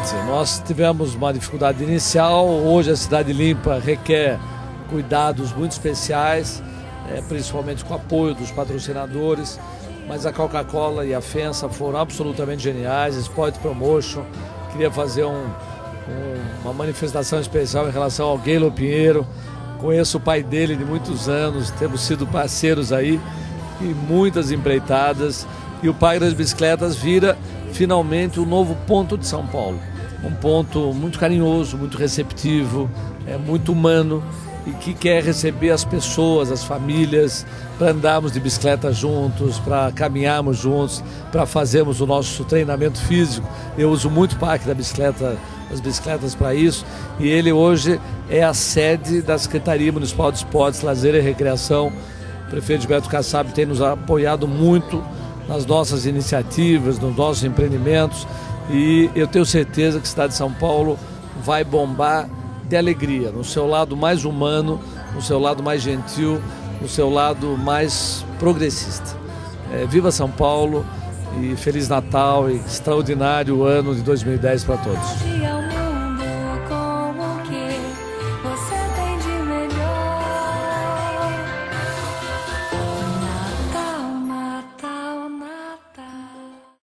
Exatamente. Nós tivemos uma dificuldade inicial. Hoje a Cidade Limpa requer cuidados muito especiais, principalmente com o apoio dos patrocinadores. Mas a Coca-Cola e a FEMSA foram absolutamente geniais. Sport Promotion. Queria fazer uma manifestação especial em relação ao Gueilo Pinheiro. Conheço o pai dele de muitos anos, temos sido parceiros aí e muitas empreitadas. E o Parque das Bicicletas vira finalmente o novo ponto de São Paulo. Um ponto muito carinhoso, muito receptivo, muito humano e que quer receber as pessoas, as famílias, para andarmos de bicicleta juntos, para caminharmos juntos, para fazermos o nosso treinamento físico. Eu uso muito o Parque da Bicicleta, as bicicletas para isso, e ele hoje é a sede da Secretaria Municipal de Esportes, Lazer e Recreação. O prefeito Gilberto Kassab tem nos apoiado muito nas nossas iniciativas, nos nossos empreendimentos, e eu tenho certeza que a cidade de São Paulo vai bombar de alegria, no seu lado mais humano, no seu lado mais gentil, no seu lado mais progressista. Viva São Paulo e Feliz Natal e extraordinário ano de 2010 para todos.